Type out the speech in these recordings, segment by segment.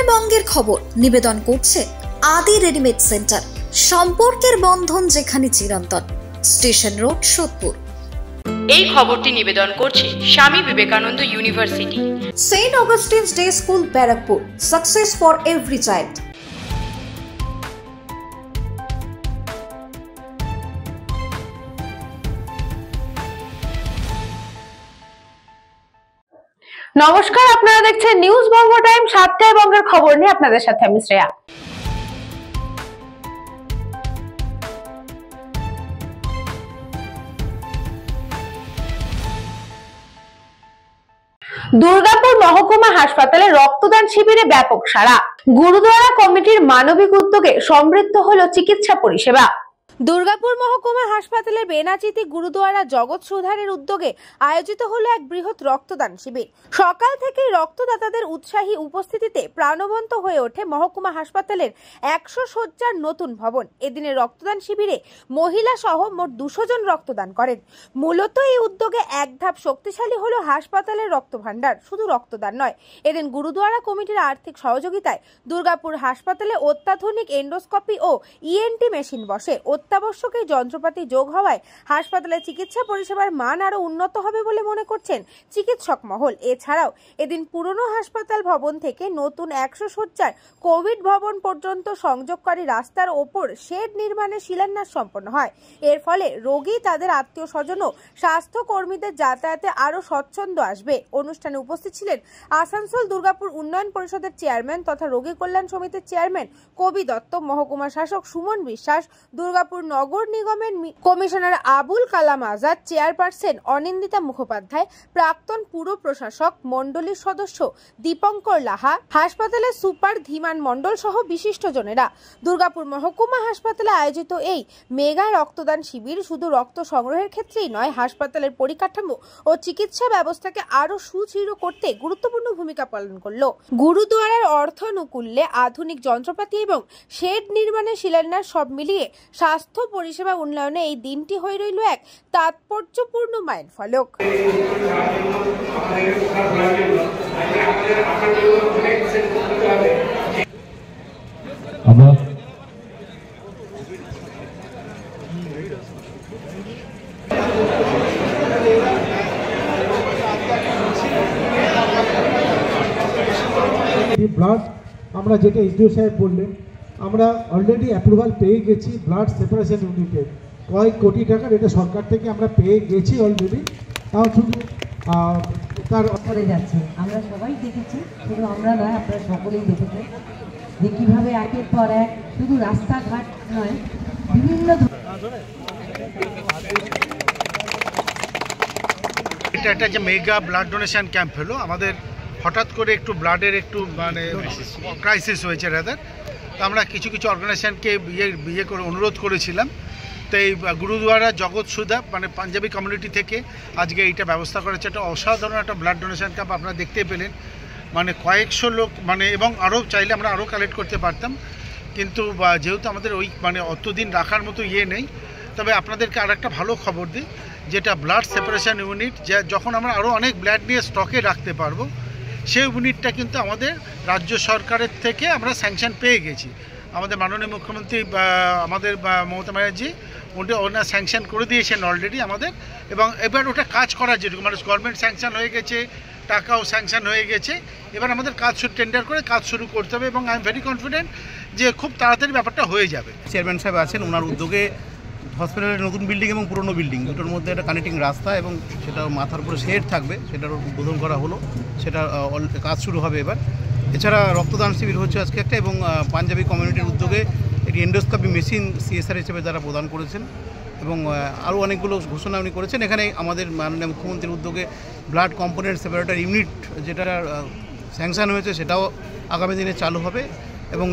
বঙ্গের খবর নিবেদন করছে আদি রেডিমেড সেন্টার, সম্পর্কের বন্ধন যেখানে চিরন্তন, স্টেশন রোড, সোদপুর। এই খবরটি নিবেদন করছে Swami Vivekananda university, Saint Augustine's day school, Barrackpore. Success for every child. নমস্কার, আপনারা দেখছেন নিউজ বঙ্গ টাইম। 7টায় বঙ্গের খবর নিয়ে আপনাদের সাথে আমি শ্রেয়া। দুর্গাপুর মহকুমা হাসপাতালে রক্তদান শিবিরে ব্যাপক সাড়া। গুরুদ্বারা কমিটির মানবিক উদ্যোগে সমৃদ্ধ হলো চিকিৎসা পরিষেবা। দুর্গাপুর মহকুমা হাসপাতালের বেনাচিতি গুরুদ্বারা জগৎ সুধারের উদ্যোগে আয়োজিত হলো এক বৃহৎ রক্তদান শিবির। সকাল থেকেই রক্তদাতাদের উৎসাহী উপস্থিতিতে প্রাণবন্ত হয়ে ওঠে মহকুমা হাসপাতালের 100 শয্যার নতুন ভবন। এদিনের রক্তদান শিবিরে মহিলা সহ মোট 200 জন রক্তদান করেন। মূলত এই উদ্যোগে এক ধাপ শক্তিশালী হলো হাসপাতালের রক্ত ভাণ্ডার। শুধু রক্তদান নয়, এদিন গুরুদ্বারা কমিটির আর্থিক সহযোগিতায় দুর্গাপুর হাসপাতালে অত্যাধুনিক এন্ডোস্কোপি ও ইএনটি মেশিন বসে। অত্যাবশ্যক এই যন্ত্রপাতি যোগ হওয়ায় হাসপাতালে চিকিৎসা পরিষেবার মান আরো উন্নত হবে বলে মনে করছেন চিকিৎসক মহল। এছাড়াও এদিন পুরনো হাসপাতাল ভবন থেকে নতুন 100 শয্যার কোভিড ভবন পর্যন্ত সংযোগকারী রাস্তার ওপর শেড নির্মাণের শিলান্যাস সম্পন্ন হয়। এর ফলে রোগী, তাদের আত্মীয় স্বজন ও স্বাস্থ্য কর্মীদের যাতায়াতে আরো স্বচ্ছন্দ আসবে। অনুষ্ঠানে উপস্থিত ছিলেন আসানসোল দুর্গাপুর উন্নয়ন পরিষদের চেয়ারম্যান তথা রোগী কল্যাণ সমিতির চেয়ারম্যান কবি দত্ত, মহকুমা শাসক সুমন বিশ্বাস, দুর্গাপুর নগর নিগমের কমিশনার আবুল কালাম আজাদ, চেয়ারপারসন অনিন্দিতা মুখোপাধ্যায়, প্রাক্তন পুর প্রশাসক মন্ডলীর সদস্য দীপঙ্কর লাহা, হাসপাতালের সুপার ধীমান মন্ডল সহ বিশিষ্টজনেরা। দুর্গাপুর মহকুমা হাসপাতালে আয়োজিত এই মেগা রক্তদান শিবির শুধু রক্ত সংগ্রহের ক্ষেত্রেই নয়, হাসপাতালের পরিকাঠামো ও চিকিৎসা ব্যবস্থাকে আরো সুদৃঢ় করতে গুরুত্বপূর্ণ ভূমিকা পালন করলো। গুরুদ্বারার অর্থানুকূল্যে আধুনিক যন্ত্রপাতি এবং শেড নির্মাণের শিলান্যাস সব মিলিয়ে স্বাস্থ্য পরিষেবা উন্নয়নে এই দিনটি হয়ে রইল এক তাৎপর্যপূর্ণ মাইলফলক। ব্লাড আমরা যেটা এসডিও সাহেব বললেন, আমরা অলরেডি অ্যাপ্রুভাল পেয়ে গেছি ব্লাড সেপারেশন ইউনিটের কয়েক কোটি টাকার, এটা সরকার থেকে আমরা পেয়ে গেছি অলরেডি। তাও শুধু তার করে যাচ্ছে। আমরা সবাই দেখেছি, শুধু আমরা নয়, আপনারা সকলেই দেখেছেন যে কীভাবে একের পর এক শুধু রাস্তাঘাট নয়, বিভিন্ন এটা একটা যে মেগা ব্লাড ডোনেশন ক্যাম্প হলো, আমাদের হঠাৎ করে একটু ব্লাডের একটু মানে ক্রাইসিস হয়েছে রাদার। তো আমরা কিছু কিছু অর্গানাইজেশনকে বিয়ে করে অনুরোধ করেছিলাম। তো এই গুরুদ্বারা জগৎ সুধা মানে পাঞ্জাবি কমিউনিটি থেকে আজকে এইটা ব্যবস্থা করেছে। একটা অসাধারণ একটা ব্লাড ডোনেশন ক্যাম্প আপনারা দেখতে পেলেন, মানে কয়েকশো লোক, মানে এবং আরও চাইলে আমরা আরও কালেক্ট করতে পারতাম, কিন্তু যেহেতু আমাদের ওই মানে অতদিন রাখার মতো নেই। তবে আপনাদেরকে আর একটা ভালো খবর দিই, যেটা ব্লাড সেপারেশন ইউনিট, যখন আমরা আরও অনেক ব্লাড নিয়ে স্টকে রাখতে পারবো, সেই ইউনিটটা কিন্তু আমাদের রাজ্য সরকারের থেকে আমরা স্যাংশন পেয়ে গেছি। আমাদের মাননীয় মুখ্যমন্ত্রী আমাদের মমতা ব্যানার্জি ওনার স্যাংশন করে দিয়েছেন অলরেডি আমাদের, এবং এবার ওটা কাজ করার যেটুকু মানে গভর্নমেন্ট স্যাংশন হয়ে গেছে, টাকাও স্যাংশন হয়ে গেছে। এবার আমাদের কাজ টেন্ডার করে কাজ শুরু করতে হবে, এবং আই এম ভেরি কনফিডেন্ট যে খুব তাড়াতাড়ি ব্যাপারটা হয়ে যাবে। চেয়ারম্যান সাহেব আছেন, ওনার উদ্যোগে হসপিটালের নতুন বিল্ডিং এবং পুরনো বিল্ডিং দুটোর মধ্যে একটা কানেক্টিং রাস্তা এবং সেটা মাথার উপরে শেড থাকবে, সেটার উদ্বোধন করা হলো, সেটা কাজ শুরু হবে এবার। এছাড়া রক্তদান শিবির হচ্ছে আজকে একটা, এবং পাঞ্জাবি কমিউনিটির উদ্যোগে একটি এন্ডোস্কোপি মেশিন সিএসআর হিসেবে তারা প্রদান করেছেন, এবং আরও অনেকগুলো ঘোষণা উনি করেছেন। এখানে আমাদের মাননীয় মুখ্যমন্ত্রীর উদ্যোগে ব্লাড কম্পোনেন্ট সেপারেটর ইউনিট যেটা স্যাংশন হয়েছে, সেটাও আগামী দিনে চালু হবে। এবং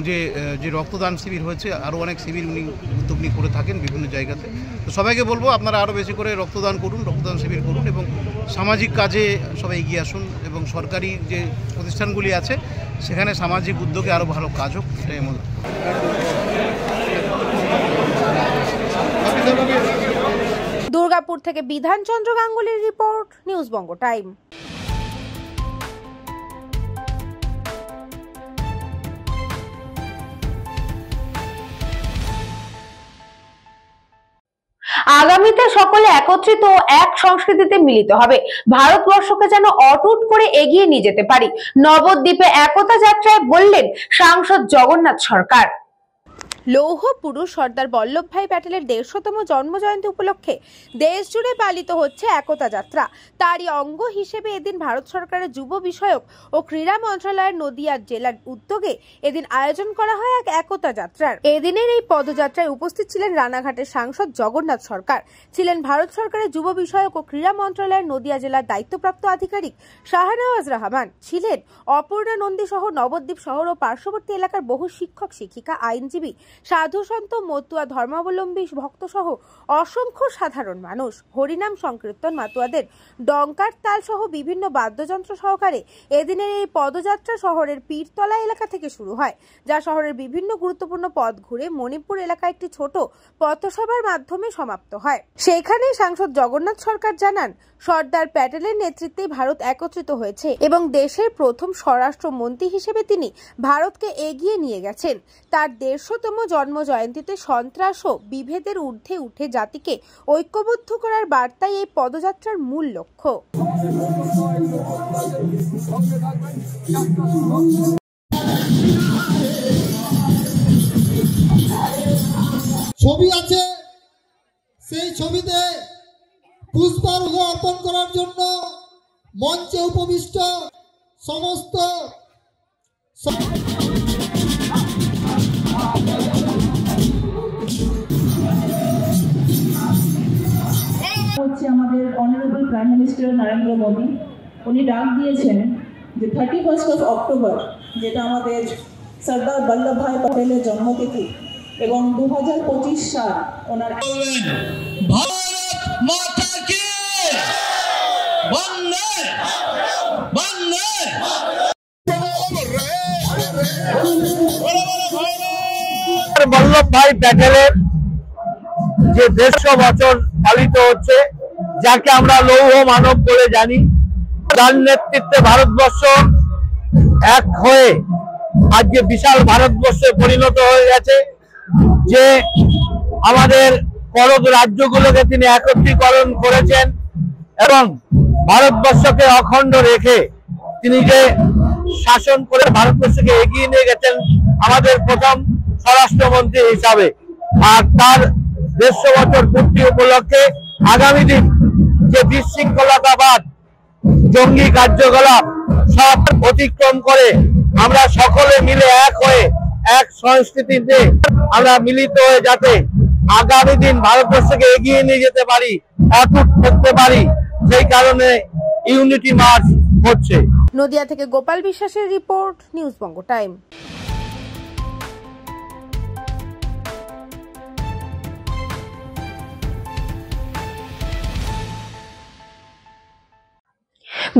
যে রক্তদান শিবির হয়েছে, আরও অনেক শিবির উনি উদ্যোগ নিয়ে করে থাকেন বিভিন্ন জায়গাতে। তো সবাইকে বলবো আপনারা আরও বেশি করে রক্তদান করুন, রক্তদান শিবির করুন, এবং সামাজিক কাজে সবাই এগিয়ে আসুন, এবং সরকারি যে প্রতিষ্ঠানগুলি আছে সেখানে সামাজিক উদ্যোগে আরও ভালো কাজ হোক, এটাই আমার। দুর্গাপুর থেকে বিধানচন্দ্র গাঙ্গুলির রিপোর্ট, নিউজ বঙ্গ টাইম। আগামীতে সকলে একত্রিত ও এক সংস্কৃতিতে মিলিত হবে, ভারতবর্ষকে যেন অটুট করে এগিয়ে নিয়ে যেতে পারি। নবদ্বীপে একতা যাত্রায় বললেন সাংসদ জগন্নাথ সরকার। লৌহ পুরুষ সর্দার বল্লভভাই প্যাটেলের 150তম জন্মজয়ন্তী উপলক্ষে দেশ জুড়ে পালিত হচ্ছে একতা যাত্রা। তারই অঙ্গ হিসেবে এদিন ভারত সরকারের যুব বিষয়ক ও ক্রীড়া মন্ত্রণালয়ের নদিয়া জেলার উদ্যোগে এদিন আয়োজন করা হয় এক একতা যাত্রার। এদিনের এই পদযাত্রায় উপস্থিত ছিলেন রানাঘাটের সাংসদ জগন্নাথ সরকার, ছিলেন ভারত সরকারের যুব বিষয়ক ও ক্রীড়া মন্ত্রণালয়ের নদিয়া জেলার দায়িত্বপ্রাপ্ত আধিকারিক শাহনওয়াজ রহমান, ছিলেন অপর্ণা নন্দী সহ নবদ্বীপ শহর ও পার্শ্ববর্তী এলাকার বহু শিক্ষক শিক্ষিকা, আইনজীবী, সাধু সন্ত, মতুয়া ধর্মাবলম্বী ভক্ত সহ অসংখ্য সাধারণ মানুষ। হরিনাম সংকীর্তন, মাতুয়াদের ডঙ্কার তাল সহ বিভিন্ন বাদ্যযন্ত্র সহকারে এদিনের এই পদযাত্রা শহরের পীরতলা এলাকা থেকে শুরু হয়, যা শহরের বিভিন্ন গুরুত্বপূর্ণ পথ ঘুরে মণিপুর এলাকায় একটি ছোট পথসভার মাধ্যমে সমাপ্ত হয়। সেখানে সাংসদ জগন্নাথ সরকার জানান, সর্দার প্যাটেলের নেতৃত্বে ভারত একত্রিত হয়েছে এবং দেশের প্রথম স্বরাষ্ট্রমন্ত্রী হিসেবে তিনি ভারতকে এগিয়ে নিয়ে গেছেন। তার 150তম জন্ম জয়ন্তীতে সন্ত্রাস ও বিভেদের ঊর্ধ্বে উঠে জাতিকে ঐক্যবদ্ধ করার বার্তাই এই পদযাত্রার মূল লক্ষ্য। ছবি আছে, সেই ছবিতে পুষ্পার্ঘ্য অর্পণ করার জন্য মঞ্চে উপবিষ্ট সমস্ত হচ্ছে আমাদের honourable prime minister Narendra Modi. উনি ডাক দিয়েছেন যে 31 অক্টোবর, যেটা আমাদের সর্দার বল্লভভাই প্যাটেলের জন্মতিথি, এবং 2025 সাল ওনার বল্লভভাই প্যাটেলের যে 150 বছর পালিত হচ্ছে, যাকে আমরা লৌহ মানব বলে জানি, যার নেতৃত্বে ভারতবর্ষ এক হয়ে আজকে বিশাল ভারতবর্ষে পরিণত হয়ে গেছে। যে আমাদের করদ রাজ্যগুলোকে তিনি একত্রীকরণ করেছেন এবং ভারতবর্ষকে অখণ্ড রেখে তিনি যে শাসন করে ভারতবর্ষকে এগিয়ে নিয়ে গেছেন আমাদের প্রথম স্বরাষ্ট্রমন্ত্রী হিসাবে। আর তার 150 বছর পূর্তি উপলক্ষে আগামী দিন যে বিশৃঙ্খলতাবাদ, জঙ্গি কার্যকলাপ সব অতিক্রম করে আমরা সকলে মিলে এক হয়ে এক সংস্কৃতিতে আমরা মিলিত হয়ে যাতে আগামী দিন ভারতবর্ষকে এগিয়ে নিয়ে যেতে পারি, অটুট করতে পারি, সেই কারণে ইউনিটি মার্চ হচ্ছে। নদিয়া থেকে গোপাল বিশ্বাসের রিপোর্ট, নিউজ বঙ্গ টাইম।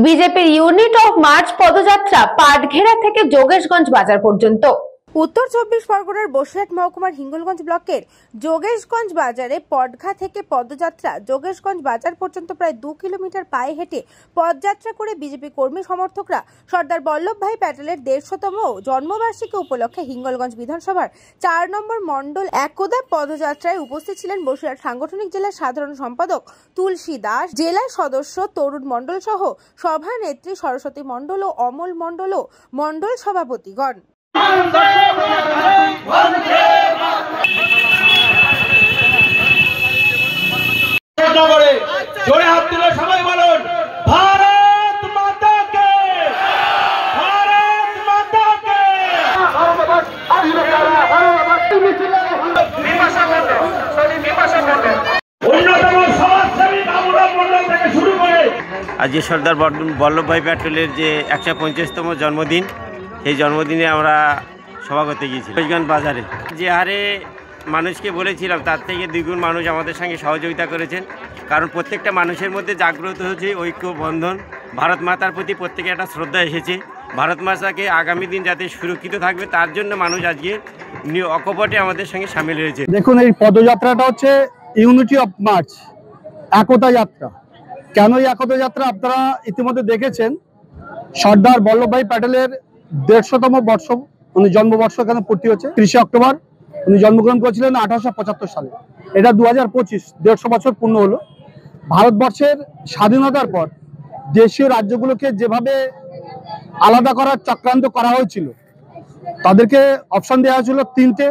বিজেপির ইউনিট অফ মার্চ পদযাত্রা পাটঘেরা থেকে যোগেশগঞ্জ বাজার পর্যন্ত। উত্তর 24 পরগনার বসিরহাট মহকুমার হিঙ্গলগঞ্জ ব্লকের যোগেশগঞ্জ বাজারে পটঘা থেকে পদযাত্রা যোগেশগঞ্জ বাজার পর্যন্ত প্রায় 2 কিলোমিটার পায়ে হেঁটে পদযাত্রা করে বিজেপি কর্মী সমর্থকরা সর্দার বল্লভভাই প্যাটেলের 150তম জন্মবার্ষিকী উপলক্ষে হিঙ্গলগঞ্জ বিধানসভার 4 নম্বর মণ্ডল একদা পদযাত্রায় উপস্থিত ছিলেন বসিরহাট সাংগঠনিক জেলার সাধারণ সম্পাদক তুলসী দাস, জেলা সদস্য তরুণ মণ্ডল সহ সভানেত্রী সরস্বতী মণ্ডল ও অমল মণ্ডল ও মণ্ডল সভাপতিগণ। জোরে হাত তুলে সবাই বলুন, ভারত মাতা কে, ভারত মাতা কে। অন্যতম সমাজসেবী বাবুরাম মণ্ডল থেকে শুরু করে আজকে সর্দার বল্লভভাই প্যাটেলের যে 150তম জন্মদিন, সেই জন্মদিনে আমরা সভা করতে গিয়েছিলাম যোগেশগঞ্জ বাজারে। যে হারে মানুষকে বলেছিলাম তার থেকে দ্বিগুণ মানুষ আমাদের সঙ্গে সহযোগিতা করেছেন, কারণ প্রত্যেকটা মানুষের মধ্যে জাগ্রত হয়েছে ঐক্য বন্ধন, ভারত মাতার প্রতি প্রত্যেকে একটা শ্রদ্ধা এসেছে। ভারত মাতাকে আগামী দিন যাতে সুরক্ষিত থাকবে তার জন্য মানুষ আজকে অকপটে আমাদের সঙ্গে সামিল হয়েছে। দেখুন, এই পদযাত্রাটা হচ্ছে ইউনিটি অফ মার্চ, একতা যাত্রা। কেন এই একতা যাত্রা আপনারা ইতিমধ্যে দেখেছেন। সর্দার বল্লভভাই প্যাটেলের 150তম বর্ষ, জন্মবর্ষ এখানে পূর্তি হচ্ছে 30 অক্টোবর। উনি জন্মগ্রহণ করেছিলেন 1875 সালে। এটা 2025, 150 বছর পূর্ণ হলো। ভারতবর্ষের স্বাধীনতার পর দেশীয় রাজ্যগুলোকে যেভাবে আলাদা করার চক্রান্ত করা হয়েছিল, তাদেরকে অপশন দেওয়া হয়েছিল তিনটে,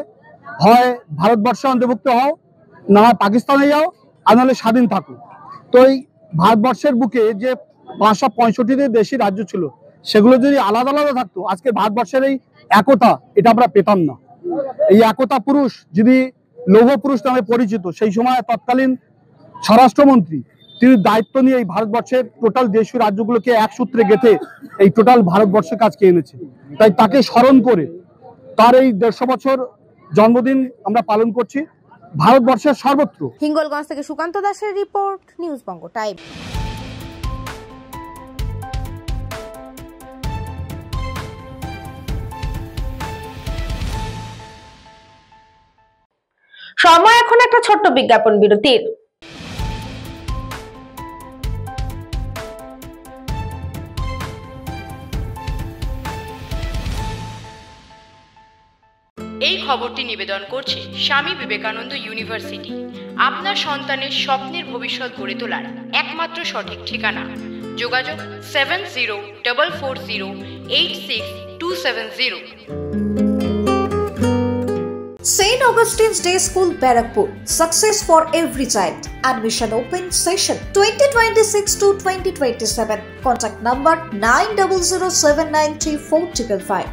হয় ভারতবর্ষে অন্তর্ভুক্ত হও, না হয় পাকিস্তানে যাও, আর নাহলে স্বাধীন থাকো। তো এই ভারতবর্ষের বুকে যে 565টি দেশি রাজ্য ছিল, সেগুলো যদি আলাদা আলাদা থাকতো, আজকে ভারতবর্ষের এই একতা এটা আমরা পেতাম না। এই একতা পুরুষ, যিনি লৌহ পুরুষ নামে পরিচিত, সেই সময় তৎকালীন স্বরাষ্ট্রমন্ত্রী, তিনি দায়িত্ব নিয়ে এই ভারতবর্ষের টোটাল দেশীয় রাজ্যগুলোকে এক সূত্রে গেঁথে এই টোটাল ভারতবর্ষের কাজকে এনেছে। তাই তাকে স্মরণ করে তার এই 150 বছর জন্মদিন আমরা পালন করছি ভারতবর্ষের সর্বত্র। হিঙ্গলগঞ্জ থেকে সুকান্ত দাসের রিপোর্ট, নিউজ বঙ্গ টাইম। সময় এখন একটা ছোট্ট বিজ্ঞাপন বিরতির। এই খবরটি নিবেদন করছে স্বামী বিবেকানন্দ ইউনিভার্সিটি। আপনার সন্তানের স্বপ্নের ভবিষ্যৎ গড়ে তোলার একমাত্র সঠিক ঠিকানা। যোগাযোগ 7044086270। St. Augustine's Day School, Barakpur. Success for every child. Admission open session 2026 to 2027. Contact number 9007934555.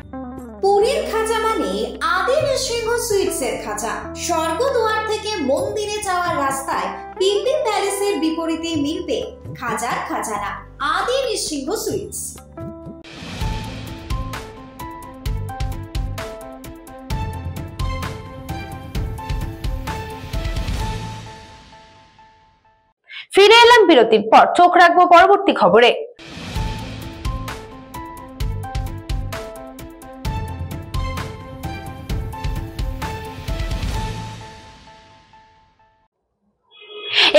পুরীর খাজা মানে আদি নৃসিংহ সুইটসের খাজা। স্বর্গদুয়ার থেকে মন্দিরে যাওয়ার রাস্তায় পিন্ডি প্যালেসের বিপরীতে মিলবে খাজার খাজানা আদি নৃসিংহ সুইটস। ফিরে এলাম বিরতির পর, চোখ রাখবো পরবর্তী খবরে।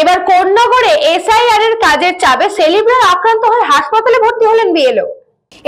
এবার কোন্নগরে এসআইআর এর কাজের চাপে সেলিব্রাল আক্রান্ত হয়ে হাসপাতালে ভর্তি হলেন বিএলও।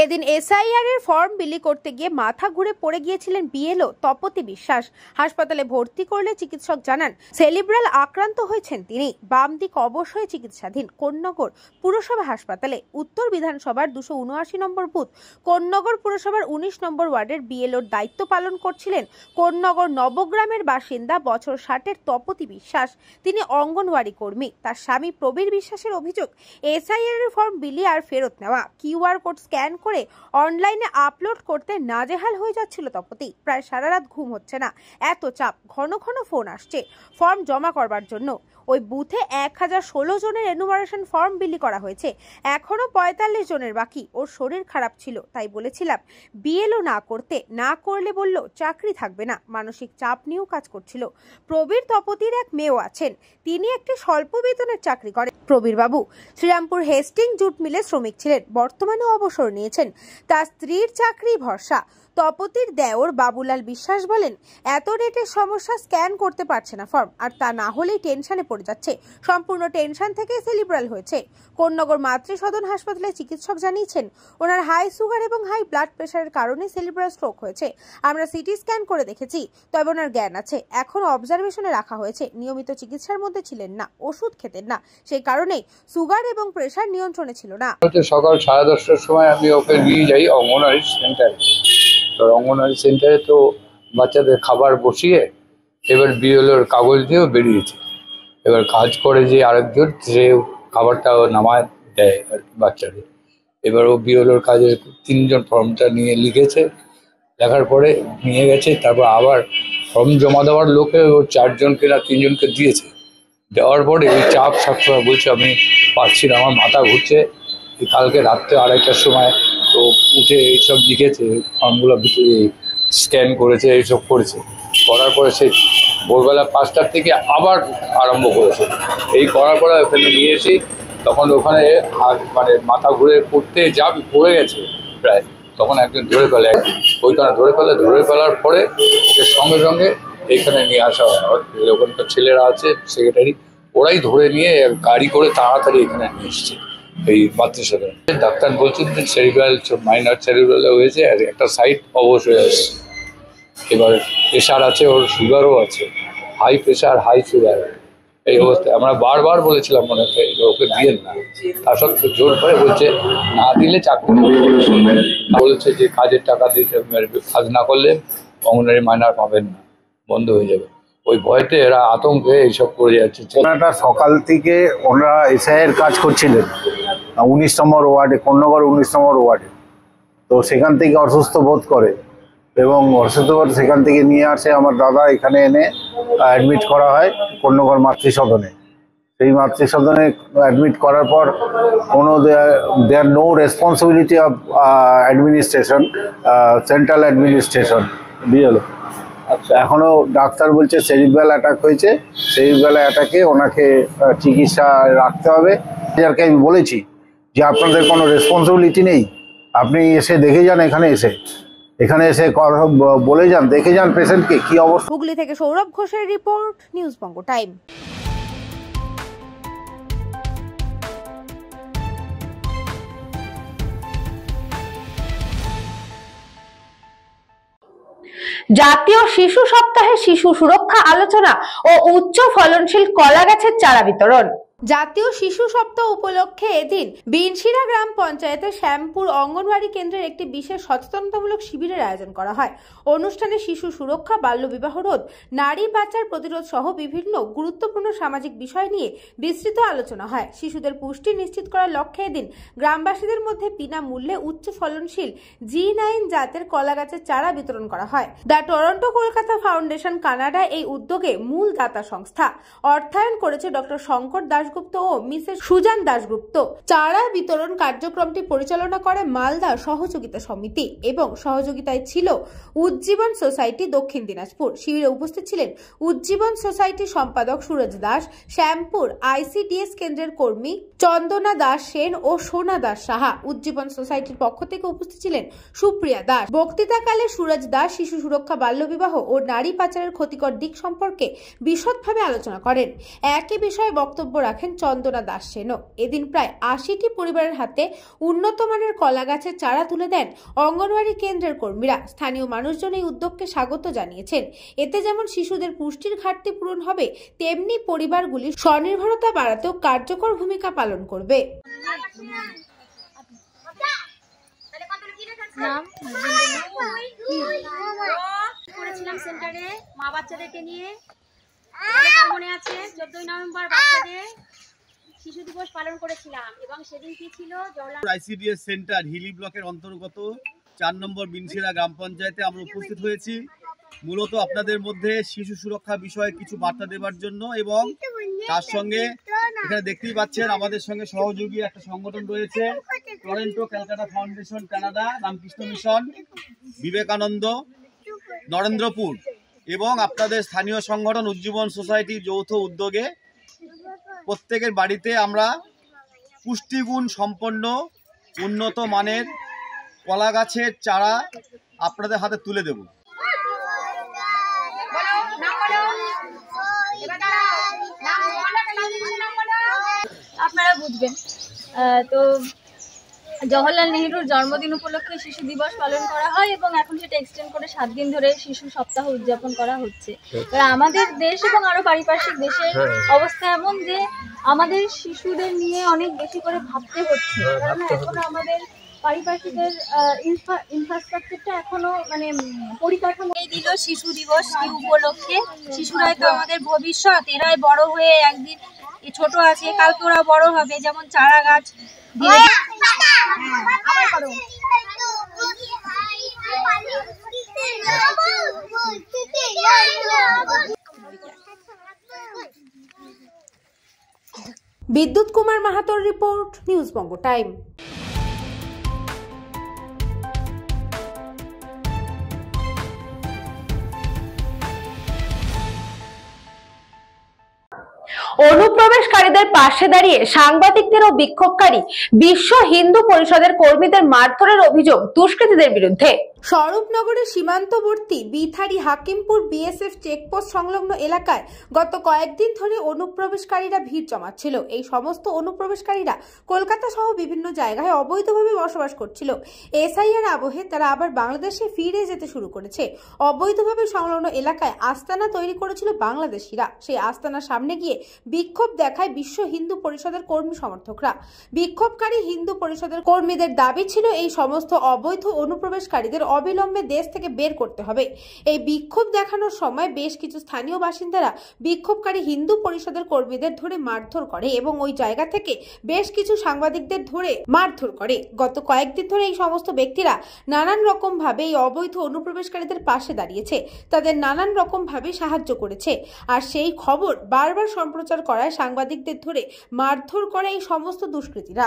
এদিন এসআইআর এর ফর্ম বিলি করতে গিয়ে মাথা ঘুরে পড়ে গিয়েছিলেন বিএলও তপতি বিশ্বাস। হাসপাতালে ভর্তি করলে চিকিৎসক জানান সেলিব্রাল আক্রান্ত হয়েছেন তিনি। বাম দিক অবশ্যই চিকিৎসাধীন কোন্নগর পুরসভা হাসপাতালে। উত্তর বিধানসভার 279 নম্বর বুথ কোন্নগর পুরসভার 19 নম্বর ওয়ার্ডের বিএলওর দায়িত্ব পালন করছিলেন কোন্নগর নবগ্রামের বাসিন্দা বছর 60-এর তপতি বিশ্বাস। তিনি অঙ্গনওয়াড়ি কর্মী। তার স্বামী প্রবীর বিশ্বাসের অভিযোগ, এসআইআর এর ফর্ম বিলি আর ফেরত নেওয়া, কিউআর কোড স্ক্যান করে অনলাইনে আপলোড করতে নাজেহাল হয়ে যাচ্ছিল তপতি। প্রায় সারা রাত ঘুম হচ্ছে না, এত চাপ, ঘন ঘন ফোন আসছে ফর্ম জমা করবার জন্য। ওই বুথে 1016 জনের এনুমারেশন ফর্ম বিলি করা হয়েছে, এখনো 45 জনের বাকি। ওর শরীর খারাপ ছিল, তাই বলেছিলাম বিএলও না করতে, না করলে বলল চাকরি থাকবে না। মানসিক চাপ নিয়েও কাজ করছিল। প্রবীর তপতির এক মেয়েও আছেন, তিনি একটি স্বল্প বেতনের চাকরি করেন। প্রবীর বাবু শ্রীরামপুর হেস্টিং জুট মিলে শ্রমিক ছিলেন, বর্তমানে অবসর নিয়েছেন। তার স্ত্রীর চাকরি ভরসা। তপতির দেওর বাবুলাল বিশ্বাস বলেন, এত রেটের সমস্যা, স্ক্যান করতে পারছে না ফর্ম, আর তা না হলেই টেনশনে পড়ে যাচ্ছে। সম্পূর্ণ টেনশন থেকে সেলিব্রাল হয়েছে। কোন্নগর মাতৃসদন হাসপাতালে চিকিৎসক জানিয়েছেন ওনার হাই সুগার এবং হাই ব্লাড প্রেশারের কারণে সেলিব্রাল স্ট্রোক হয়েছে। আমরা সিটি স্ক্যান করে দেখেছি, তবে ওনার জ্ঞান আছে, এখন অবজারভেশনে রাখা হয়েছে। নিয়মিত চিকিৎসার মধ্যে ছিলেন না, ওষুধ খেতেন না, সেই কারণেই সুগার এবং প্রেশার নিয়ন্ত্রণে ছিল না। সকাল 10:30টার সময় আমি ওকে নিয়ে যাই অঙ্গনওয়াড়ি সেন্টারে। তো অঙ্গনওয়াড়ি সেন্টারে তো বাচ্চাদের খাবার বসিয়ে এবার বিএলওর কাগজ দিয়েও বেরিয়েছে। এবার কাজ করে যে আরেকজন, সে খাবারটা নামায় দেয় আর কি বাচ্চাদের। এবার ও বিএলওর কাজে 3 জন ফর্মটা নিয়ে লিখেছে, লেখার পরে নিয়ে গেছে। তারপর আবার ফর্ম জমা দেওয়ার লোকে ও 4 জনকে না 3 জনকে দিয়েছে। দেওয়ার পরে ওই চাপ সবসময় বলছে আমি পারছি না, আমার মাথা ঘুরছে। কালকে রাত্রে 2:30টার সময় তো উঠে এইসব লিখেছে, ফর্মগুলো স্ক্যান করেছে, এইসব করেছে। করার পরে সে ভোরবেলা 5টার থেকে আবার আরম্ভ করেছে। এই করার পরে ওখানে নিয়ে এসে তখন ওখানে মানে মাথা ঘুরে পড়ে গেছে প্রায়, তখন একজন ধরে ফেলে, ওইখানে ধরে ফেলার পরে সঙ্গে সঙ্গে এইখানে নিয়ে আসা হয়। ওখানকার ছেলেরা আছে সেক্রেটারি, ওরাই ধরে নিয়ে গাড়ি করে তাড়াতাড়ি এখানে নিয়ে এসছে এই মাতৃসদন। ডাক্তার বলছেন যে সেরিব্রাল, মাইনর সেরিব্রালে হয়েছে, আর একটা সাইড অবশ হয়ে আসছে। এবার প্রেশার আছে, ওর সুগারও আছে, হাই প্রেশার হাই সুগার। এই অবস্থায় আমরা বারবার বলেছিলাম মনে হয় ওকে দিয়েন না, তার সত্ত্বেও জোর করে বলছে না দিলে চাকরি বলেছে যে কাজের টাকা দিতে, কাজ না করলে অঙ্গনওয়াড়ি মাইনার পাবেন না, বন্ধ হয়ে যাবে। ওই ভয়তে এরা আতঙ্কে এইসব করে যাচ্ছে। ওনারা সকাল থেকে ওনারা এসআইয়ের কাজ করছিলেন 19 নম্বর ওয়ার্ডে, কন্যগর 19 নম্বর ওয়ার্ডে। তো সেখান থেকে অসুস্থ বোধ করে এবং অসুস্থ বোধ সেখান থেকে নিয়ে আসে আমার দাদা, এখানে এনে অ্যাডমিট করা হয় কন্যগর মাতৃসদনে। সেই মাতৃসদনে অ্যাডমিট করার পর কোনো there no responsibility of administration, central administration BLO. আচ্ছা, এখনও ডাক্তার বলছে সেরিব্রাল অ্যাটাক হয়েছে, সেরিব্রাল অ্যাটাকে ওনাকে চিকিৎসা রাখতে হবে। যারকে আমি বলেছি যে আপনাদের কোনো রেসপন্সিবিলিটি নেই, আপনি এসে দেখে যান, এখানে এসে বলে যান, দেখে যান পেশেন্টকে কি অবস্থা। হুগলি থেকে সৌরভ ঘোষের রিপোর্ট, নিউজ বঙ্গ টাইম। জাতীয় শিশু সপ্তাহে শিশু সুরক্ষা আলোচনা ও উচ্চ ফলনশীল কলা গাছের চারা বিতরণ। জাতীয় শিশু সপ্তাহ উপলক্ষে এদিন বিনশিরা গ্রাম পঞ্চায়েতের শ্যামপুর অঙ্গনওয়াড়ি কেন্দ্রের একটি বিশেষ সচেতনতামূলক শিবিরের আয়োজন করা হয়। অনুষ্ঠানে শিশু সুরক্ষা, বাল্যবিবাহ রোধ, নারী পাচার প্রতিরোধ সহ বিভিন্ন গুরুত্বপূর্ণ সামাজিক বিষয় নিয়ে বিস্তৃত আলোচনা হয়। শিশুদের পুষ্টি নিশ্চিত করার লক্ষ্যে এদিন গ্রামবাসীদের মধ্যে বিনামূল্যে উচ্চ ফলনশীল G9 জাতের কলা গাছের চারা বিতরণ করা হয়। The Toronto Kolkata foundation Canada এই উদ্যোগে মূল দাতা সংস্থা। অর্থায়ন করেছে ডক্টর শঙ্কর দাশগুপ্ত ও মিসেস সুজান দাশগুপ্ত। চারা বিতরণ কার্যক্রমটি পরিচালনা করে মালদা সহযোগিতা সমিতি এবং সহযোগিতায় ছিল উজ্জীবন সোসাইটি দক্ষিণ দিনাজপুর। শিবিরে উপস্থিত ছিলেন উজ্জীবন সোসাইটির সম্পাদক সুরজ দাস, শ্যামপুর ICDS কেন্দ্রের কর্মী চন্দনা দাস সেন ও সোনা দাস সাহা। উজ্জীবন সোসাইটির পক্ষ থেকে উপস্থিত ছিলেন সুপ্রিয়া দাস। বক্তৃতাকালে সুরজ দাস শিশু সুরক্ষা, বাল্যবিবাহ ও নারী পাচারের ক্ষতিকর দিক সম্পর্কে বিশদভাবে আলোচনা করেন। একই বিষয়ে বক্তব্য রাখেন চন্দনা দাস সেনও। এদিন প্রায় 80টি পরিবারের হাতে উন্নত মানের কলা গাছের চারা তুলে দেন অঙ্গনওয়াড়ি কেন্দ্রের কর্মীরা। স্থানীয় মানুষজন এই উদ্যোগকে স্বাগত জানিয়েছেন। এতে যেমন শিশুদের পুষ্টির ঘাটতি পূরণ হবে, তেমনি পরিবারগুলির স্বনির্ভরতা বাড়াতেও কার্যকর ভূমিকা পালন করবে। করেছিলাম সেন্টারে মা বাচ্চাদেরকে নিয়ে, মনে আছে 14 নভেম্বর বাচ্চাদের শিশু দিবস পালন করেছিলাম এবং সেদিন কি ছিল ICDS সেন্টার হিলি ব্লকের অন্তর্গত 4 নম্বর বিনশিরা গ্রাম পঞ্চায়েতে আমরা উপস্থিত হয়েছি মূলত আপনাদের মধ্যে শিশু সুরক্ষা বিষয়ে কিছু বার্তা দেওয়ার জন্য, এবং তার সঙ্গে এখানে দেখতেই পাচ্ছেন আমাদের সঙ্গে সহযোগী একটা সংগঠন রয়েছে, Toronto Calcutta foundation Canada, Ramakrishna mission, Vivekananda, Narendrapur এবং আপনাদের স্থানীয় সংগঠন উজ্জীবন সোসাইটির যৌথ উদ্যোগে প্রত্যেকের বাড়িতে আমরা পুষ্টিগুণ সম্পন্ন উন্নত মানের কলা গাছের চারা আপনাদের হাতে তুলে দেব। আপনারা বুঝবেন তো জওহরলাল নেহরুর জন্মদিন উপলক্ষে শিশু দিবস পালন করা হয় এবং এখন সেটা এক্সটেন্ড করে 7 দিন ধরে শিশু সপ্তাহ উদযাপন করা হচ্ছে। আমাদের দেশ এবং আরো পারিপার্শ্বিক দেশের অবস্থা এমন যে আমাদের শিশুদের নিয়ে অনেক বেশি করে ভাবতে হচ্ছে, কারণ এখন আমাদের পারিপার্শ্বিকের ইনফ্রাস্ট্রাকচারটা এখনো মানে পরিকাঠামো দিল শিশু দিবস উপলক্ষে। শিশুরাই তো আমাদের ভবিষ্যৎ, এরাই বড় হয়ে একদিন ছোট আছে কালকে ওরা বড় হবে, যেমন চারা গাছ বিদ্যুৎ কুমার মাহাতোর রিপোর্ট, নিউজ বঙ্গ টাইম। অনুপ্রবেশকারীদের পাশে দাঁড়িয়ে সাংবাদিকদের ও বিক্ষোভকারী বিশ্ব হিন্দু পরিষদের কর্মীদের মারধরের অভিযোগ দুষ্কৃতীদের বিরুদ্ধে। স্বরূপনগরের সীমান্তবর্তী বিথারি হাকিমপুর বিএসএফ চেকপোস্ট সংলগ্ন এলাকায় গত কয়েকদিন ধরে অনুপ্রবেশকারীরা ভিড় জমাচ্ছিল। এই সমস্ত অনুপ্রবেশকারীরা কলকাতা সহ বিভিন্ন জায়গায় অবৈধভাবে বসবাস করছিল। এসআইআর আবহে তারা আবার বাংলাদেশে ফিরে যেতে শুরু করেছে। অবৈধভাবে সংলগ্ন এলাকায় আস্তানা তৈরি করেছিল বাংলাদেশিরা। সেই আস্তানার সামনে গিয়ে বিক্ষোভ দেখায় বিশ্ব হিন্দু পরিষদের কর্মী সমর্থকরা। বিক্ষোভকারী হিন্দু পরিষদের কর্মীদের দাবি ছিল এই সমস্ত অবৈধ অনুপ্রবেশকারীদের অবিলম্বে দেশ থেকে বের করতে হবে। এই বিক্ষোভ দেখানোর সময় বেশ কিছু স্থানীয় বাসিন্দারা বিক্ষোভকারী হিন্দু পরিষদের কর্মীদের ধরে মারধর করে এবং ওই জায়গা থেকে বেশ কিছু সাংবাদিকদের ধরে মারধর করে। গত কয়েকদিন ধরে এই সমস্ত ব্যক্তিরা নানান রকম ভাবে এই অবৈধ অনুপ্রবেশকারীদের পাশে দাঁড়িয়েছে, তাদের নানান রকম ভাবে সাহায্য করেছে। আর সেই খবর বারবার সম্প্রচার করায় সাংবাদিকদের ধরে মারধর করে এই সমস্ত দুষ্কৃতীরা।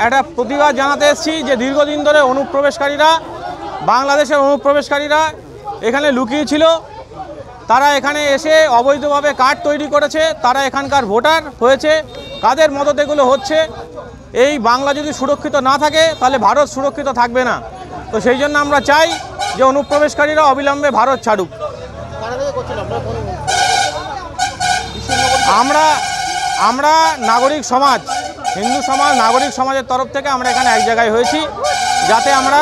একটা প্রতিবাদ জানাতে এসেছি যে দীর্ঘদিন ধরে অনুপ্রবেশকারীরা, বাংলাদেশের অনুপ্রবেশকারীরা এখানে লুকিয়ে ছিল। তারা এখানে এসে অবৈধভাবে কার্ড তৈরি করেছে, তারা এখানকার ভোটার হয়েছে। কাদের মদতে এগুলো হচ্ছে? এই বাংলা যদি সুরক্ষিত না থাকে তাহলে ভারত সুরক্ষিত থাকবে না। তো সেই জন্য আমরা চাই যে অনুপ্রবেশকারীরা অবিলম্বে ভারত ছাড়ুক। আমরা নাগরিক সমাজ, হিন্দু সমাজ, নাগরিক সমাজের তরফ থেকে আমরা এখানে এক জায়গায় হয়েছি যাতে আমরা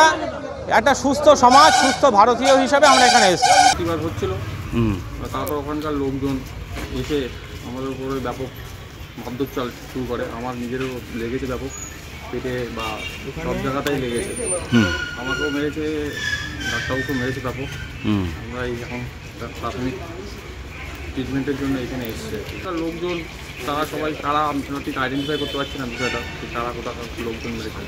একটা সুস্থ সমাজ, সুস্থ ভারতীয় হিসাবে আমরা এখানে এসেছি। প্রতিবাদ হচ্ছিল, তারপর ওখানকার লোকজন এসে আমাদের উপরে ব্যাপক মারধর শুরু করে। আমার নিজেরও লেগেছে ব্যাপক, পেটে বা সব জায়গাতেই লেগেছে। আমাকেও মেরেছে, ডাক্তারবাবুকেও মেরেছে ব্যাপক। আমরা এই এখন প্রাথমিক ট্রিটমেন্টের জন্য এখানে এসেছে। লোকজন তারা সবাই কারা, আমরা ঠিক আইডেন্টিফাই করতে পারছি না বিষয়টা, কারা কোথাকার লোকজন মেরেছে।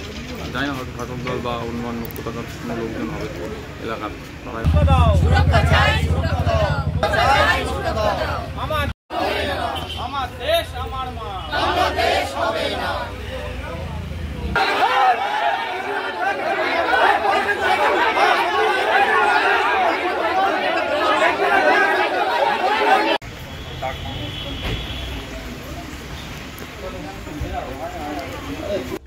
জানি না, হয়তো ঘাতক দল বা অন্যান্য কোথাকার কোনো লোকজন হবে এলাকার। আমার দেশ আমার মা, বাংলাদেশ হবে না।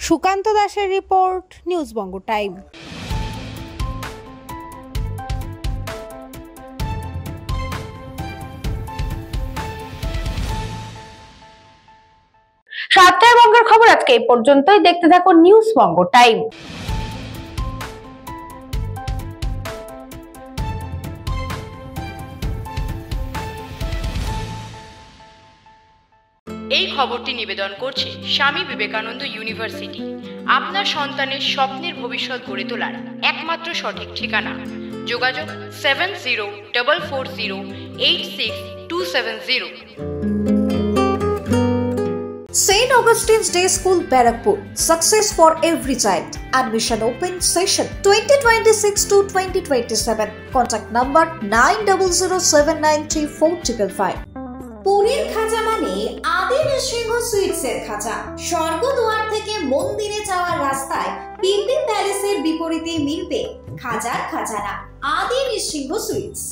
সুকান্ত দাসের রিপোর্ট, নিউজ বঙ্গ টাইম। সাতটার বঙ্গের খবর আজকে এই পর্যন্তই। দেখতে থাকুন নিউজ বঙ্গ টাইম। এই খবরটি নিবেদন করছে স্বামী বিবেকানন্দ ইউনিভার্সিটি। আপনার সন্তানের স্বপ্নের ভবিষ্যৎ গড়ে তোলার একমাত্র সঠিক ঠিকানা। যোগাযোগ 7044086270। St. Augustine's Day School, Barakpur. Success for every child. Admission open session 2026 to 2027. Contact number 9007934555. পুরীর খাজা মানে আদি নৃসিংহ সুইটসের খাজা। স্বর্গদুয়ার থেকে মন্দিরে যাওয়ার রাস্তায় পিলপিল প্যালেসের বিপরীতে মিলবে খাজার খাজানা, আদি নৃসিংহ সুইটস।